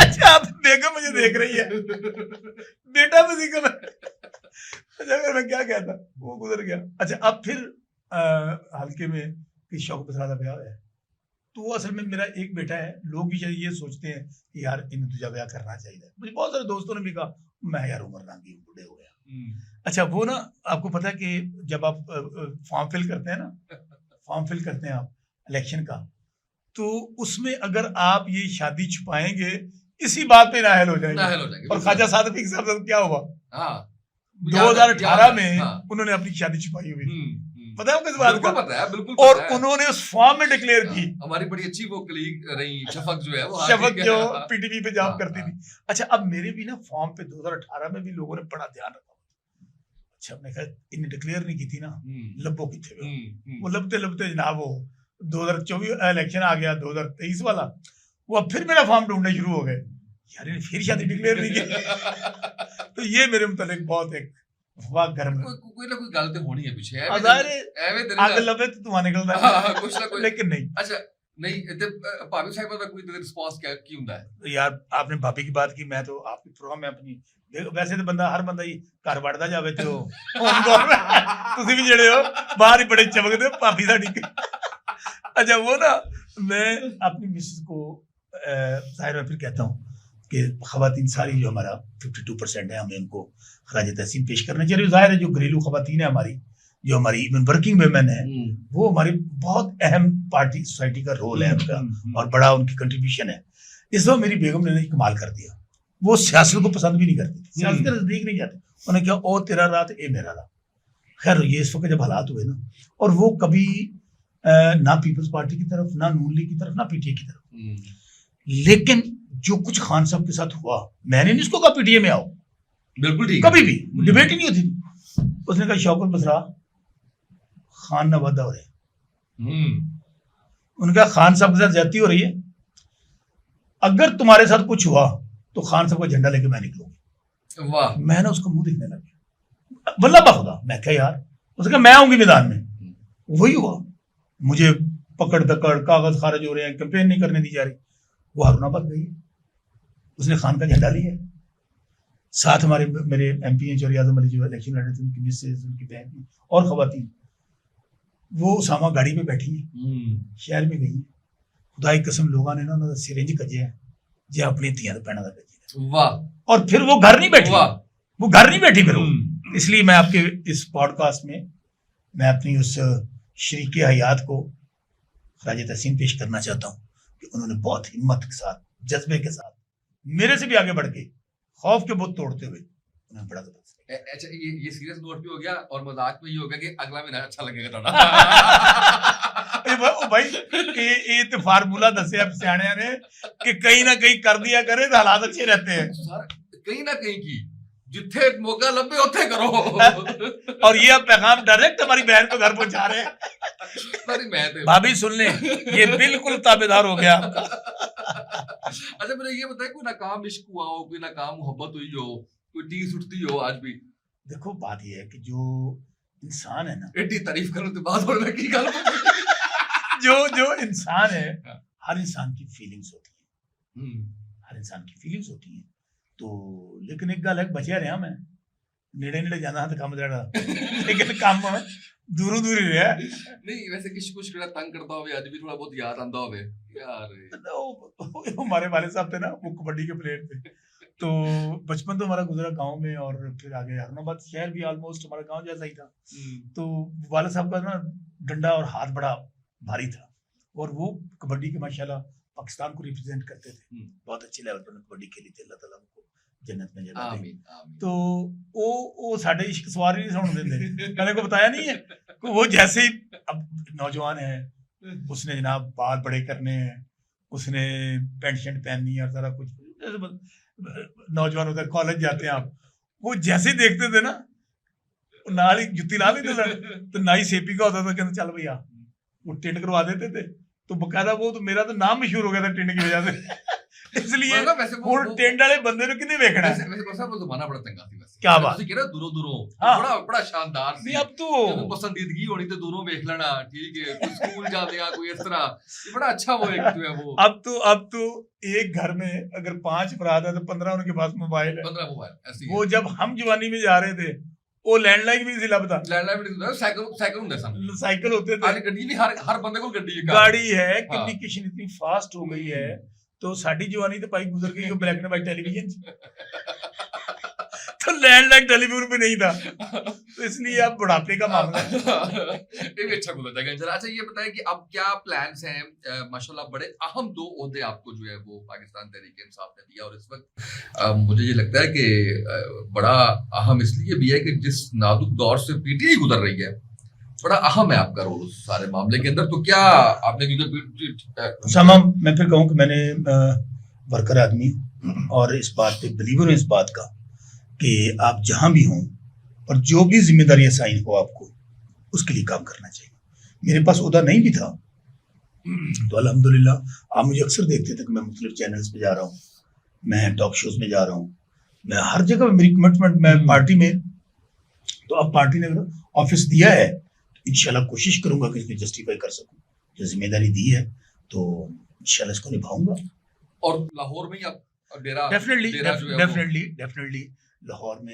अच्छा अब बेगम मुझे देख रही है, बेटा मुझे का अच्छा अगर मैं क्या कहता, वो गुजर गया। अच्छा अब फिर हल्के में कि शौकत बसरा का ब्याह है, तो असल में मेरा एक बेटा है, लोग भी शायद ये सोचते हैं कि यार इन तुझे ब्याह करना चाहिए। मुझे बहुत सारे दोस्तों ने भी कहा मैं यार उम्र नांगी बूढ़े हो गया। अच्छा वो ना आपको पता है कि जब आप फॉर्म फिल करते हैं ना, फॉर्म फिल करते हैं आप इलेक्शन का, तो उसमें अगर आप ये शादी छुपाएंगे इसी बात पे नाअहल हो जाएंगे। और ख्वाजा सादिक के साथ क्या हुआ, 2018 में उन्होंने अपनी शादी छुपाई हुई, पता है किस बात का? पता है, बिल्कुल और पता है। उन्होंने उस फॉर्म में डिक्लेयर की। हमारी बड़ी अच्छी वो कलीग रही शफक जो है, वो शफक जो पीटीवी पे जॉब करती थी। अच्छा अब मेरे भी ना फॉर्म पे 2018 में भी लोगों ने बड़ा ध्यान रखा। अच्छा हमने कहा इन्हें डिक्लेयर नहीं की थी ना, लब्बो की थे वो लबते लबते जनाब वो 2024 इलेक्शन आ गया, 2023 वाला, वो अब फिर मेरा फॉर्म ढूंढने शुरू हो गए, यार इन्हें फिर शादी डिक्लेयर नहीं की। तो ये मेरे मुतालिक बहुत एक गर्म कोई ना कोई गल ते होनी है पीछे, आग लबे तो धुआं निकलदा है कुछ ना कुछ, लेकिन नहीं। अच्छा नहीं ते भाभी साहिबा दा कोई रिस्पांस क्या की हुंदा है? यार आपने भाभी की बात की, मैं तो आपके प्रोग्राम में अपनी वैसे तो बंदा हर बंदा ही घर वड़दा जावे तो ਤੁਸੀਂ ਵੀ ਜਿਹੜੇ हो बाहर ही बड़े चमकदे भाभी साडी। अच्छा वो ना मैं अपनी मिसेस को जाहिर में फिर कहता हूँ कि खवातीन सारी जो हमारा 52% है, हमें उनको खराज तहसीन पेश करना चाहिए। जाहिर है जो घरेलू खवातीन है हमारी, जो हमारी वर्किंग वुमेन है, वो हमारी बहुत अहम पार्टी सोसाइटी का रोल है उनका, और बड़ा उनकी कंट्रीब्यूशन है। इस दफा मेरी बेगम ने कमाल कर दिया, वो सियासत को पसंद भी नहीं करती थी, सियासत के नजदीक नहीं जाते। उन्होंने कहा ओ तेरा रात ए मेरा रात। खैर ये इस वक्त जब हालात हुए ना, और वो कभी ना पीपल्स पार्टी की तरफ, ना नून लीग की तरफ, ना पीटीए की तरफ, लेकिन जो कुछ खान साहब के साथ हुआ, मैंने नहीं उसको कहा पीटीए में आओ, बिल्कुल ठीक, कभी भी डिबेट ही नहीं होती। उसने कहा शौकत बसरा खान ना वादा हो रहे, उनका खान साहब के साथ ज्यादती हो रही है, अगर तुम्हारे साथ कुछ हुआ तो खान साहब का झंडा लेके मैं निकलूंगी। वाह। मैं ना उसको मुंह देखने लगा, वल्लाह बाखुदा, मैं क्या यार, उसने कहा मैं आऊंगी मैदान में। वही हुआ, मुझे पकड़ दकड़, कागज खारिज हो रहे हैं, कैंपेन नहीं करने दी जा रही। वो हारूनाबाद गई, उसने खान का झंडा लिया, साथ हमारे मेरे एमपी चौरी आजम अली जो इलेक्शन लड़ रहे थे, उनकी मिसेज, उनकी बहन और खवातीन, वो उसामा गाड़ी पे बैठी है, शहर में गई, खुदा की कसम लोगों ने ना उन्होंने सिरिंज कजे है जे अपनी धियां दे पैना दा कजे। वाह। और फिर वो घर नहीं बैठी, वो घर नहीं बैठी फिर वो। इसलिए मैं आपके इस पॉडकास्ट में मैं अपनी उस शरीके हयात को खराज तहसीन पेश करना चाहता हूँ कि उन्होंने बहुत हिम्मत के साथ, जज्बे के साथ, मेरे से भी आगे बढ़ के, खौफ के बुत तोड़ते हुए उन्होंने बड़ा जबरदस्त। अच्छा ये सीरियस नोट भी हो गया और मजाक में ये हो गया कि अगला महीना अच्छा लगेगा थोड़ा। भाई ये तो फार्मूला दसे अब सियाणिया ने कि कहीं ना कहीं कर दिया करे तो हालात अच्छे रहते हैं। कहीं ना कहीं की जिथे मौका लगे उथे करो। और ये अब पैगाम डायरेक्ट हमारी बहन को घर पहुंचा रहे हैं। भाभी सुन ले, ये बिल्कुल ताबेदार हो गया। अच्छा मेरे ये बताए, कोई नाकाम इश्क हुआ हो, कोई नाकाम मोहब्बत हुई हो, कोई टीस उठती हो आज भी? देखो बात ये है कि जो इंसान है ना, एडी तारीफ करो तो बात बोलने की गल जो इंसान है, हर इंसान की फीलिंग्स होती है, हर इंसान की फीलिंग्स होती हैं। तो लेकिन एक गल है, बचिया रहा मैं नेड़े नेड़े जाना तो काम ज़्यादा लेकिन काम दूरों दूर ही रहा। नहीं वैसे किसी कुछ किड़ा तंग करता होवे आज भी थोड़ा बहुत याद आंदा होवे यार। हमारे वाले साहब थे ना, वो कबड्डी के प्लेयर थे, तो बचपन तो हमारा गुजरा गांव में, और फिर आगे हरनाबाद शहर भी ऑलमोस्ट हमारा गांव जैसा ही था। तो वाले साहब का ना डंडा और हाथ बड़ा भारी था, और वो कबड्डी के माशाल्लाह पाकिस्तान को रिप्रेजेंट करते थे, बहुत अच्छे लेवल पर कबड्डी खेली थी, अल्लाह ताला उनको जन्नत में जगह दे। आमीन। तो वो साढ़े इश्क सवार ही नहीं सुन देते। मैंने को बताया नहीं है कि वो जैसे ही अब नौजवान है, उसने जनाब बाल बड़े करने हैं, उसने पैंट शर्ट पहननी है और सारा कुछ, जैसे नौजवान होता है, कॉलेज जाते हैं आप, वो जैसे ही देखते थे ना नाल ही जुत्ती ला लेते थे। तो नाई सेपी का होता था, कहते चल भैया, वो टिंड करवा देते थे। तो बकायदा वो तो मेरा तो नाम मशहूर हो गया था टिंड की वजह से। इसलिए वो टिंड वाले बंदे ने कितने देखना है। वैसे वो जमाना बड़ा चंगा थी वैसे, क्या बात, ਤੁਸੀਂ ਕਿਹੜਾ ਦੂਰੋਂ ਦੂਰੋਂ हाँ। बड़ा शानदार ਸੀ। नहीं अब तो पसंदीदगी होनी तो दूरों देख लेना, ठीक है, कोई स्कूल जाते हैं कोई इस तरह, ये बड़ा अच्छा वो एक जो है वो। अब तो एक घर में अगर 5 अफराद है तो 15 उनके पास मोबाइल है। 15 मोबाइल ऐसी वो जब हम जवानी में जा रहे थे, वो लैंडलाइन भी नहीं सी लभदा, लैंडलाइन भी नहीं, साइकिल ਹੁੰਦੇ ਸਨ, साइकिल होते थे। आज ਗੱਡੀ नहीं, हर बंदे को ਗੱਡੀ है, गाड़ी है, कम्युनिकेशन इतनी फास्ट हो गई है। तो साडी जवानी तो भाई गुजर गई ब्लैक एंड व्हाइट टेलीविजन। तो लैंडलाइन टेलीफोन पे नहीं था, तो इसलिए अब बुढ़ापे का मामला है। ये भी अच्छा गुजर जाएगा इंशाल्लाह। अच्छा ये बताएं कि अब क्या प्लान्स हैं? माशाल्लाह बड़े अहम 2 ओहदे आपको जो है वो पाकिस्तान तहरीक इंसाफ ने दिया, और इस वक्त मुझे ये लगता है कि बड़ा अहम इसलिए भी है कि जिस नाजुक दौर से पीटीआई गुजर रही है, बड़ा अहम है आपका रोल उस सारे मामले के अंदर। तो क्या आपने, क्योंकि समा मैं फिर कहूँ कि मैंने वर्कर आदमी और इस बात पे बिलीवर हूँ, इस बात का कि आप जहाँ भी हों और जो भी जिम्मेदारी असाइन हो आपको, उसके लिए काम करना चाहिए। मेरे पास उदा नहीं भी था, तो अल्हम्दुलिल्लाह आप मुझे अक्सर देखते थे कि मैं मुख्तलिफ चैनल्स पे जा रहा हूँ, मैं टॉक शोज में जा रहा हूँ, मैं हर जगह मेरी कमिटमेंट, मैं पार्टी में, तो अब पार्टी ने ऑफिस दिया है, इंशाल्लाह कोशिश करूंगा कि इसको जस्टिफाई कर सकूं। जो जिम्मेदारी दी है तो इंशाल्लाह इसको निभाऊंगा। और लाहौर में ही आप डेरा डेफिनेटली लाहौर में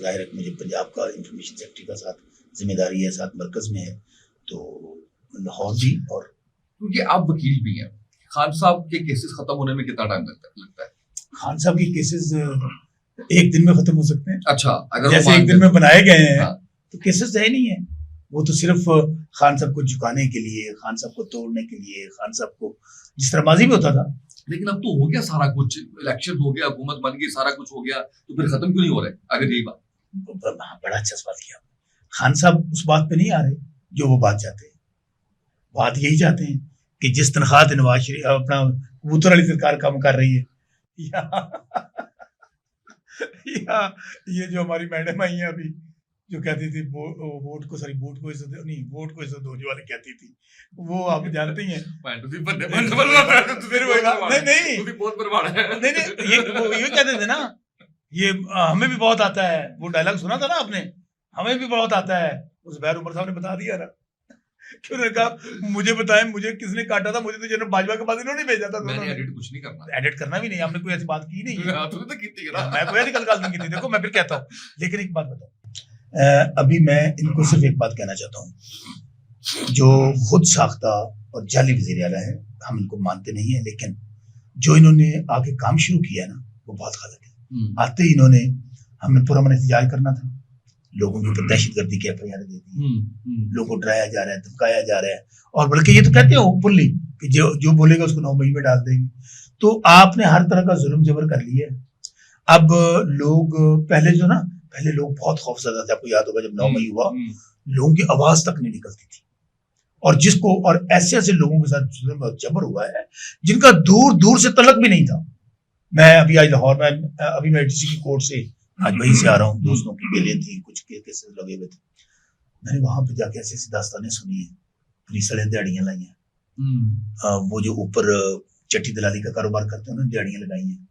जाहिर है मुझे पंजाब का इंफॉर्मेशन सेक्रेटरी का साथ जिम्मेदारी है, साथ मरकज में है, तो लाहौर भी। और क्योंकि आप वकील भी हैं, खान साहब के केसेस खत्म होने में कितना टाइम लगता है? खान साहब के केसेस एक दिन में खत्म हो सकते हैं। अच्छा, अगर जैसे एक दिन में बनाए गए हैं, हाँ। तो केसेस है नहीं है, वो तो सिर्फ खान साहब को झुकाने के लिए, खान साहब को तोड़ने के लिए, खान साहब को, जिस तरह माजी में होता था। लेकिन अब तो हो गया सारा कुछ, इलेक्शन हो गया, हुकूमत बन गई, सारा कुछ हो गया, तो फिर खत्म क्यों नहीं हो रहा है? अगर यही बात, बड़ा अच्छा सवाल किया। खान साहब उस बात पे नहीं आ रहे जो वो बात चाहते हैं। बात यही चाहते हैं कि जिस तनख्वाह नवाज शरीफ अपना कबूतर वाली सरकार काम कर रही है, या ये जो हमारी मैडम आई है अभी, जो कहती थी वोट को इज्जत दो, जो वाले कहती थी, वो आप जानते ही हैं। नहीं, ये कहते थे ना, ये हमें भी बहुत आता है, वो डायलॉग सुना था ना आपने, हमें भी बहुत आता है। उस बैर उमर साहब ने बता दिया ना, क्यों ने कहा मुझे बताएं, मुझे किसने काटा था, मुझे तो जनरल बाजवा के पास इन्होंने भेजा था। मैंने एडिट कुछ नहीं करना, एडिट करना भी नहीं, हमने कोई ऐसी बात की नहीं है। तूने तो की थी ना, मैं कोई ऐसी गलत नहीं की थी। देखो मैं फिर कहता हूँ, लेकिन एक बात बताओ, अभी मैं इनको सिर्फ एक बात कहना चाहता हूँ, जो खुद साख्ता और जाली वज़ीर आला है, हम इनको मानते नहीं है, लेकिन जो इन्होंने आके काम शुरू किया है ना, वो बहुत गलत है। आते ही इन्होंने, हमने पुरअमन एहतजाज करना था, लोगों के ऊपर दहशतगर्दी की एफआईआर दे दी, लोगों को डराया जा रहा है, धमकाया जा रहा है, और बल्कि ये तो कहते हैं ओपनली कि जो बोलेगा उसको 9 मई में डाल देंगे। तो आपने हर तरह का जुल्म जबर कर लिया है। अब लोग पहले लोग बहुत खौफजदा थे, आपको याद होगा जब 9 मई हुआ, लोगों की आवाज तक नहीं निकलती थी, और ऐसे ऐसे लोगों के साथ जुल्म और जबर हुआ है जिनका दूर दूर से तलक भी नहीं था। मैं अभी आज लाहौर में, अभी मैं डीसी की कोर्ट से आज वहीं से आ रहा हूँ, दोस्तों की बेलें थी, कुछ केसेस लगे हुए थे, मैंने वहां पे जाके ऐसी ऐसी दास्तानें सुनी है, पुलिस वाले दिहाड़ियां लाई हैं, वो जो ऊपर चट्टी दलाली का कारोबार करते हैं उन्होंने दिहाड़ियां लगाई हैं,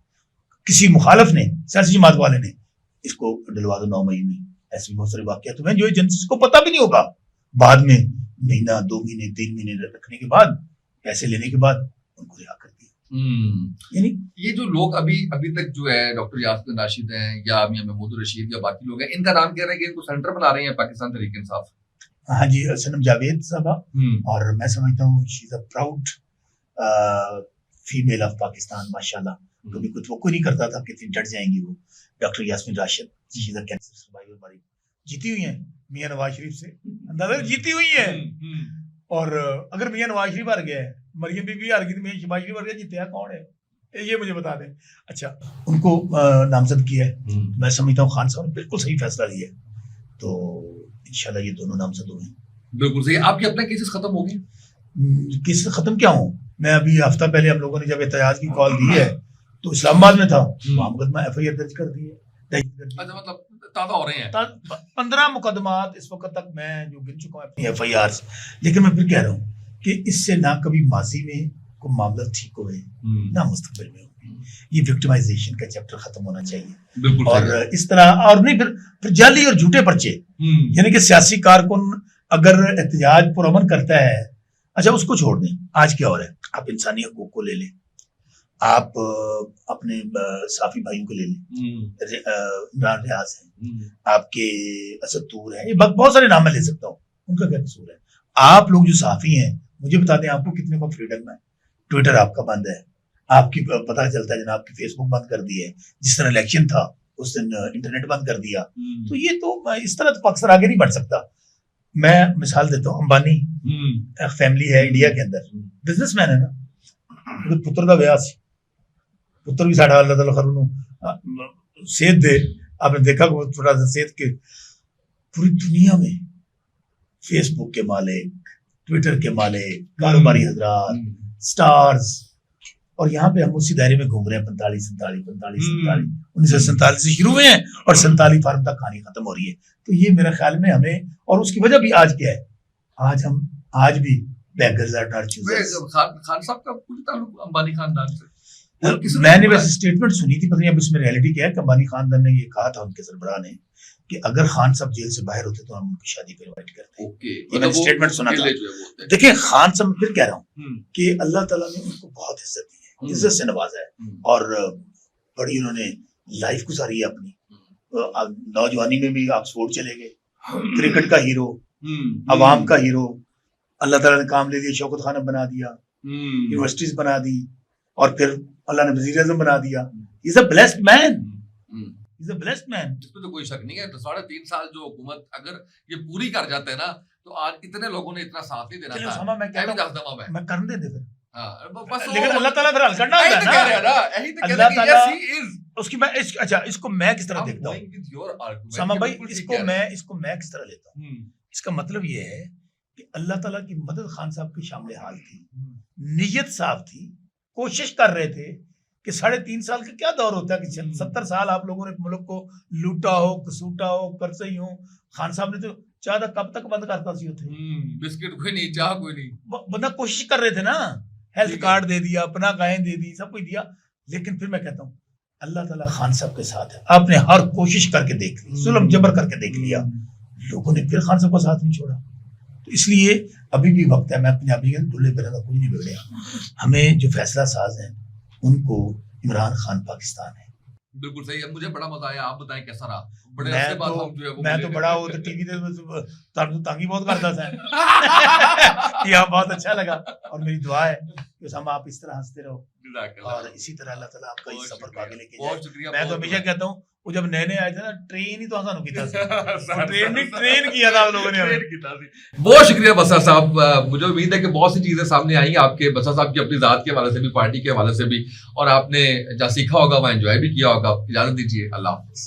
किसी मुखालफ ने, सियासी जमात वाले ने, इसको डलवा दो 9 मई में। ऐसे बहुत सारे वाकयात हुए जो जिसको पता भी नहीं होगा, बाद में महीना 2 महीने 3 महीने रखने के बाद, पैसे लेने के बाद उनको रिहा कर दिया। यानी ये जो लोग अभी तक जो है डॉक्टर यासीन राशिद हैं या मियां महमूद रशीद या बाकी लोग हैं, इनका नाम कह रहे हैं कि इनको सेंटर बना रहे हैं पाकिस्तान तहरीक इंसाफ। हाँ जी, सनम जावेद साहबा, और मैं समझता हूँ she is a proud female of Pakistan माशाल्लाह। कभी कुछ वो कोई नहीं करता था कितनी डट जाएंगी वो। Doctor Yasmeen Rashid, she is a cancer survivor, हमारी जीती हुई हैं मियां नवाज शरीफ से, अंदाजा जीती हुई है। और अगर मियां नवाज शरीफ हार गया है, मरियम बीबी हार गई तो मियां शहबाज शरीफ हार गया, जीते कौन है ये मुझे बता दें। अच्छा, उनको नामजद किया है, मैं समझता हूँ खान साहब ने बिल्कुल सही फैसला लिया है, तो इंशाल्लाह ये दोनों नामजद हुए। बिल्कुल सही। आपके अपने केसेस खत्म हो गए? केसेस खत्म क्या हूँ, मैं अभी हफ्ता पहले हम लोगों ने जब एहतजाज की कॉल दी है तो इस्लामाबाद में था, वहाँ मुकदमा FIR दर्ज कर दी है। अच्छा, मतलब ताज़ा हो रहे हैं 15 मुकदमात इस वक्त तक मैं जो गिन चुका हूँ अपनी FIR। लेकिन मैं फिर कह रहा हूँ कि इससे ना कभी माजी में कोई मामला ठीक हुए ना मुस्तकबिल में होगी। ये विक्टिमाइजेशन का चैप्टर खत्म होना चाहिए। और इस तरह और नहीं फिर जाली और झूठे पर्चे, यानी कि सियासी कारकुन अगर एहतजाज पुरअमन करता है, अच्छा उसको छोड़ दें, आज क्या हो रहा है, आप इंसानी हकूक को ले लें, आप अपने साफी भाइयों को ले लें, इमरान रियाज हैं, आपके असद तूर हैं, ये बहुत सारे नाम मैं ले सकता हूँ, उनका क्या कसूर है। आप लोग जो साफी हैं मुझे बता दें आपको कितने को फ्रीडम है। ट्विटर आपका बंद है, आपकी पता चलता है जनाब की फेसबुक बंद कर दी है, जिस तरह इलेक्शन था उस दिन इंटरनेट बंद कर दिया। तो ये तो इस तरह तो पाकिस्तान आगे नहीं बढ़ सकता। मैं मिसाल देता हूँ, अंबानी फैमिली है इंडिया के अंदर, बिजनेसमैन है ना, तो पुत्र का ब्याह सी, पुत्र भी साढ़ा अल्लाह ताला खैर सेहत दे। आपने देखा थोड़ा सा सेहत के पूरी दुनिया में फेसबुक के मालिक, ट्विटर के मालिक, कारोबारी हजरात, स्टार्स, और यहाँ पे हम उसी दायरे में घूम रहे हैं 45 1947 से शुरू हुए हैं और 47 फार्म तक कहानी खत्म हो रही है। तो ये मेरा ख्याल में हमें, और उसकी वजह भी आज क्या है, आज भी beggars are not choosers। Khan साहब का पूरी ताल्लुक अंबानी खानदान से। मैंने वैसे स्टेटमेंट सुनी थी, पता नहीं अब इसमें रियलिटी क्या है, कि अंबानी खानदान ने ये कहा था उनके सरबराह ने कि अगर खान साहब जेल से बाहर होते तो हम उनकी शादी पे इनवाइट करते। ये मैंने स्टेटमेंट सुना था। देखिए खान साहब, फिर कह रहा हूँ कि अल्लाह ताला ने उनको बहुत इज्जत दी है, इज्जत से नवाजा है, और बड़ी उन्होंने लाइफ गुजारी है अपनी। नौजवानी में भी ऑक्सफोर्ड चले गए, क्रिकेट का हीरो, अवाम का हीरो, अल्लाह ताला ने काम ले लिया, शौकत खाना बना दिया, यूनिवर्सिटीज बना दी, और फिर अल्लाह ने वजीर आज़म बना दिया। Is a blessed man, is a blessed man, इसमें तो कोई शक नहीं है। तो 3.5 साल जो हुकूमत अगर ये पूरी कर जाते हैं ना, तो आज इतने लोगों ने इतना साथ नहीं देना था। मैं करने दे फिर, लेकिन अल्लाह ताला फिर हल करना होता है ना, अल्लाह ताला उसकी मैं अच्छा इसको मैं किस तरह देखता हूँ समा भाई, इसको मैं किस तरह लेता हूँ। इसका मतलब ये है कि अल्लाह ताला की मदद खान साहब की शामिल हाल थी, नीयत साफ थी, कोशिश कर रहे थे कि 3.5 साल का क्या दौर होता है कि 70 साल आप लोगों ने मुल्क को लूटा हो, कसूटा हो, करसई हो। खान साहब ने तो चाह कब तक बंद करता सी होते, बिस्किट कोई नहीं, चाह कोई नहीं, बंदा कोशिश कर रहे थे ना, हेल्थ कार्ड दे दिया, अपना गायें दे दी, सब कुछ दिया। लेकिन फिर मैं कहता हूँ अल्लाह ताला खान साहब के साथ है, आपने हर कोशिश करके देख ली, जुल्म जबर करके देख लिया, लोगों ने फिर खान साहब का साथ नहीं छोड़ा। तो इसलिए अभी भी वक्त है, मैं अपने आप ही दुल्ले बेरा का कुछ नहीं बिगड़ेगा। हमें जो फैसला साज है उनको इमरान खान पाकिस्तान है। बिल्कुल सही है, मुझे बड़ा मजा आया। आप बताएं कैसा रहा? मैं तो बड़ा वो टीवी तंगी बहुत करता था ये बहुत अच्छा लगा, और मेरी दुआ है कि हम आप इस तरह हंसते रहो और इसी तरह अल्लाह ताला आपका इस सफर को आगे लेके जाए। मैं तो हमेशा कहता हूँ, वो जब नए आए थे ना, ट्रेन ही तो आसान ट्रेन किया था लोगों ने। बहुत शुक्रिया बसा साहब, मुझे उम्मीद है कि बहुत सी चीजें सामने आई आपके बसा साहब की, अपनी जात के हवाले से भी, पार्टी के हवाले से भी, और आपने जहाँ सीखा होगा वहाँ एंजॉय भी किया होगा। इजाजत दीजिए, अल्लाह हाफिज।